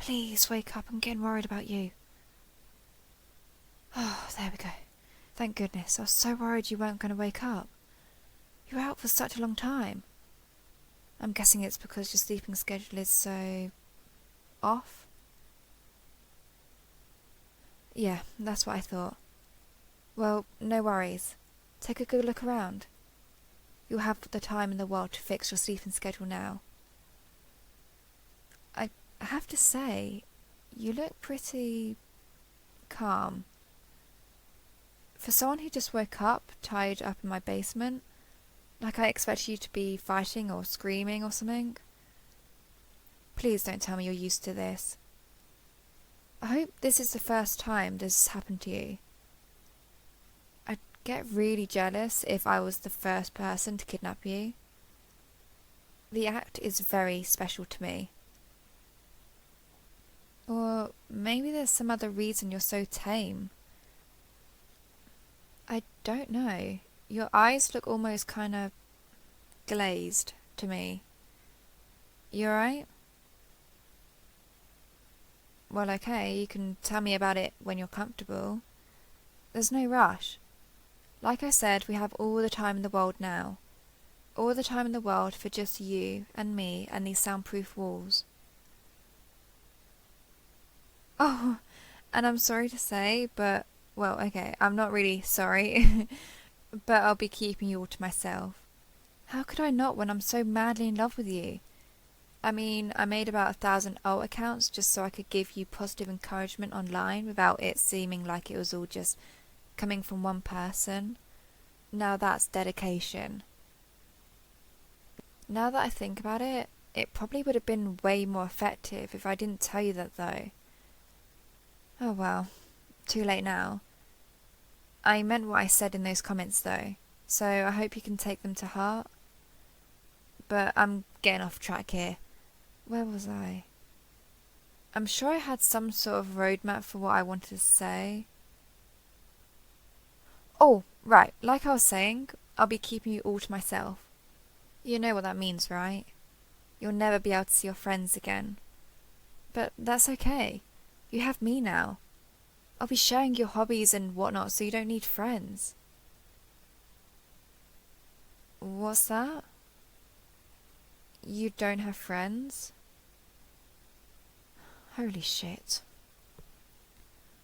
Please wake up, I'm getting worried about you. Oh, there we go. Thank goodness, I was so worried you weren't going to wake up. You were out for such a long time. I'm guessing it's because your sleeping schedule is so... off? Yeah, that's what I thought. Well, no worries. Take a good look around. You'll have the time in the world to fix your sleeping schedule now. I have to say, you look pretty... calm. For someone who just woke up, tied up in my basement, like I expect you to be fighting or screaming or something. Please don't tell me you're used to this. I hope this is the first time this has happened to you. I'd get really jealous if I was the first person to kidnap you. The act is very special to me. Or maybe there's some other reason you're so tame. I don't know. Your eyes look almost kind of glazed to me. You alright? Well, okay, you can tell me about it when you're comfortable. There's no rush. Like I said, we have all the time in the world now. All the time in the world for just you and me and these soundproof walls. Oh, and I'm sorry to say, but, well, okay, I'm not really sorry, but I'll be keeping you all to myself. How could I not when I'm so madly in love with you? I mean, I made about 1,000 alt accounts just so I could give you positive encouragement online without it seeming like it was all just coming from one person. Now that's dedication. Now that I think about it, it probably would have been way more effective if I didn't tell you that though. Oh well, too late now. I meant what I said in those comments though, so I hope you can take them to heart. But I'm getting off track here. Where was I? I'm sure I had some sort of roadmap for what I wanted to say. Oh, right, like I was saying, I'll be keeping you all to myself. You know what that means, right? You'll never be able to see your friends again. But that's okay. You have me now. I'll be sharing your hobbies and whatnot so you don't need friends. What's that? You don't have friends? Holy shit.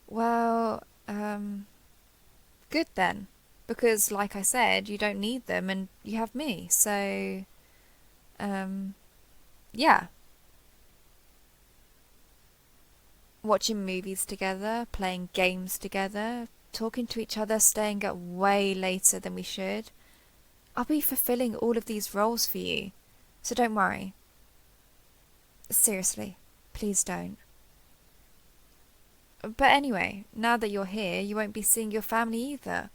Well, good then. Because, like I said, you don't need them and you have me, so... yeah. Watching movies together, playing games together, talking to each other, staying up way later than we should. I'll be fulfilling all of these roles for you, so don't worry. Seriously, please don't. But anyway, now that you're here, you won't be seeing your family either,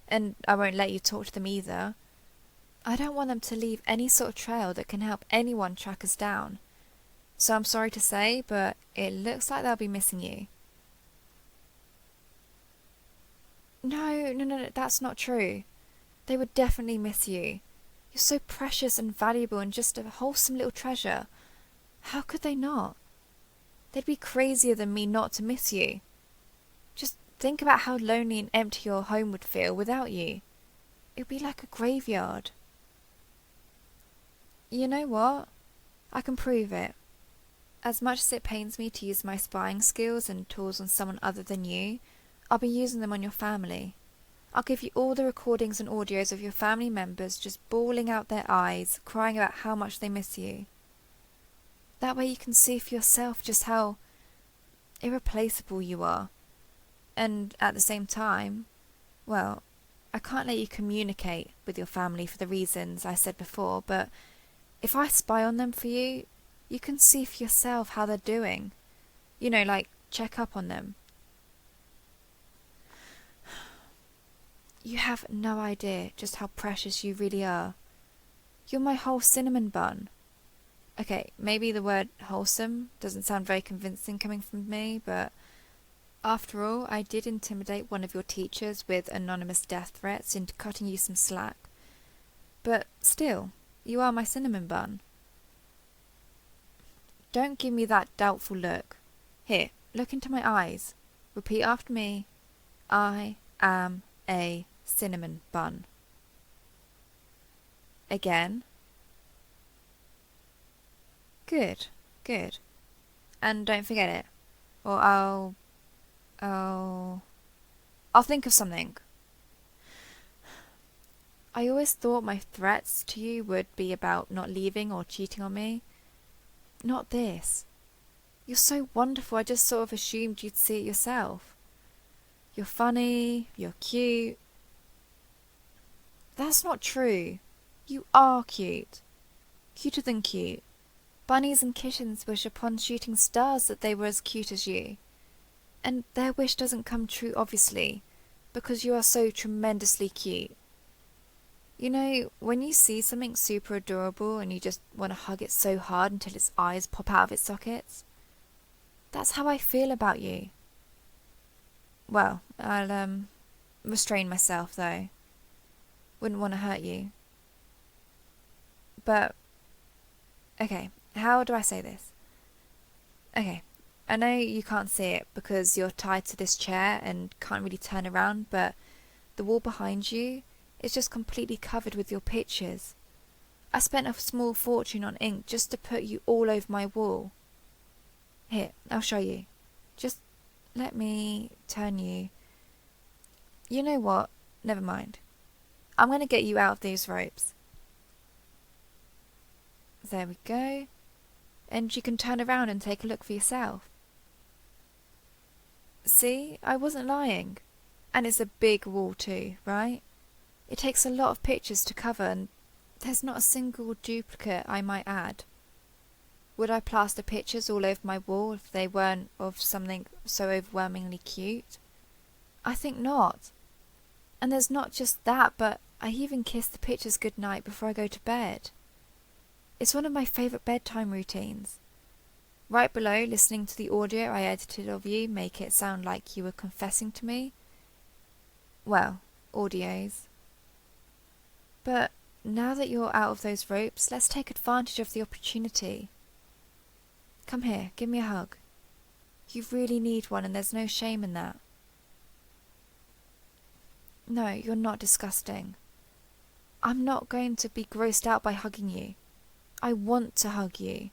and I won't let you talk to them either. I don't want them to leave any sort of trail that can help anyone track us down. So I'm sorry to say, but it looks like they'll be missing you. No, that's not true. They would definitely miss you. You're so precious and valuable and just a wholesome little treasure. How could they not? They'd be crazier than me not to miss you. Just think about how lonely and empty your home would feel without you. It would be like a graveyard. You know what? I can prove it. As much as it pains me to use my spying skills and tools on someone other than you, I'll be using them on your family. I'll give you all the recordings and audios of your family members just bawling out their eyes, crying about how much they miss you. That way you can see for yourself just how irreplaceable you are. And at the same time, well, I can't let you communicate with your family for the reasons I said before, but if I spy on them for you, you can see for yourself how they're doing. You know, like, check up on them. You have no idea just how precious you really are. You're my whole cinnamon bun. Okay, maybe the word wholesome doesn't sound very convincing coming from me, but after all, I did intimidate one of your teachers with anonymous death threats into cutting you some slack. But still, you are my cinnamon bun. Don't give me that doubtful look. Here, look into my eyes. Repeat after me. I am a cinnamon bun. Again. Good, good. And don't forget it, or I'll think of something. I always thought my threats to you would be about not leaving or cheating on me. Not this. You're so wonderful, I just sort of assumed you'd see it yourself. You're funny, you're cute. That's not true. You are cute. Cuter than cute. Bunnies and kittens wish upon shooting stars that they were as cute as you. And their wish doesn't come true, obviously, because you are so tremendously cute. You know, when you see something super adorable and you just want to hug it so hard until its eyes pop out of its sockets? That's how I feel about you. Well, I'll, restrain myself, though. Wouldn't want to hurt you. But, okay, how do I say this? Okay, I know you can't see it because you're tied to this chair and can't really turn around, but the wall behind you is just completely covered with your pictures. I spent a small fortune on ink just to put you all over my wall. Here, I'll show you. Just let me turn you. You know what? Never mind. I'm going to get you out of these ropes. There we go. And you can turn around and take a look for yourself. See? I wasn't lying. And it's a big wall too, right? It takes a lot of pictures to cover, and there's not a single duplicate, I might add. Would I plaster pictures all over my wall if they weren't of something so overwhelmingly cute? I think not. And there's not just that, but I even kiss the pictures goodnight before I go to bed. It's one of my favourite bedtime routines. Right below, listening to the audio I edited of you make it sound like you were confessing to me. Well, audios. But now that you're out of those ropes, let's take advantage of the opportunity. Come here, give me a hug. You really need one, and there's no shame in that. No, you're not disgusting. I'm not going to be grossed out by hugging you. I want to hug you.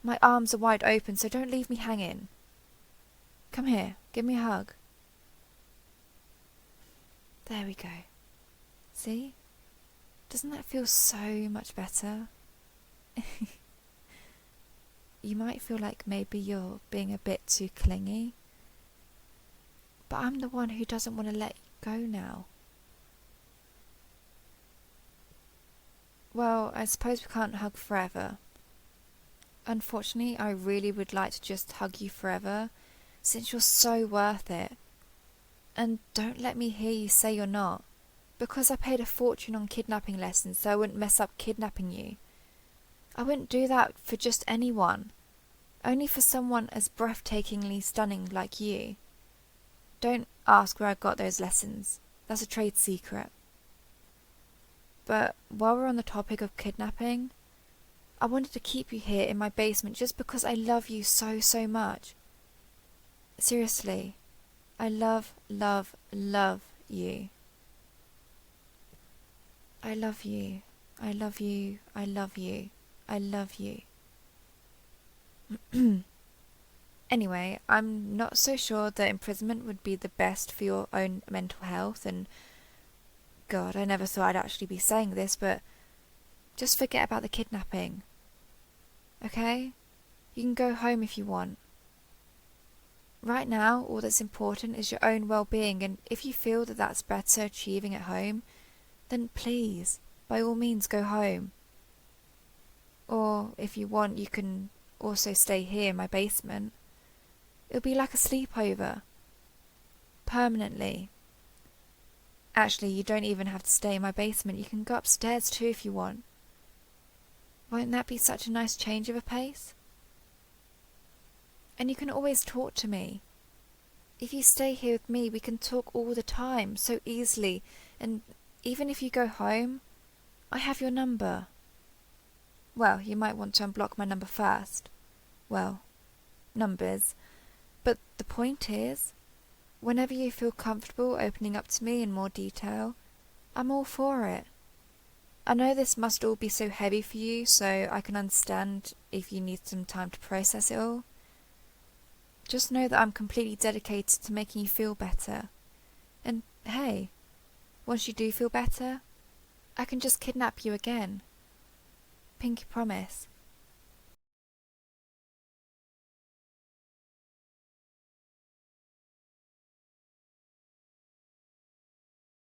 My arms are wide open, so don't leave me hanging. Come here, give me a hug. There we go. See? Doesn't that feel so much better? You might feel like maybe you're being a bit too clingy, but I'm the one who doesn't want to let you go now. Well, I suppose we can't hug forever. Unfortunately, I really would like to just hug you forever, since you're so worth it. And don't let me hear you say you're not, because I paid a fortune on kidnapping lessons so I wouldn't mess up kidnapping you. I wouldn't do that for just anyone, only for someone as breathtakingly stunning like you. Don't ask where I got those lessons, that's a trade secret. But while we're on the topic of kidnapping, I wanted to keep you here in my basement just because I love you so, so much. Seriously, I love, love, love you. I love you. I love you. I love you. I love you. Anyway, I'm not so sure that imprisonment would be the best for your own mental health, and God, I never thought I'd actually be saying this, but just forget about the kidnapping. Okay? You can go home if you want. Right now, all that's important is your own well-being, and if you feel that that's better achieving at home, then please, by all means, go home. Or, if you want, you can also stay here in my basement. It'll be like a sleepover. Permanently. Actually, you don't even have to stay in my basement. You can go upstairs too if you want. Won't that be such a nice change of a pace? And you can always talk to me. If you stay here with me, we can talk all the time, so easily, and even if you go home, I have your number. Well, you might want to unblock my number first. Well, numbers. But the point is, whenever you feel comfortable opening up to me in more detail, I'm all for it. I know this must all be so heavy for you, so I can understand if you need some time to process it all. Just know that I'm completely dedicated to making you feel better. And hey, once you do feel better, I can just kidnap you again. Pinky promise.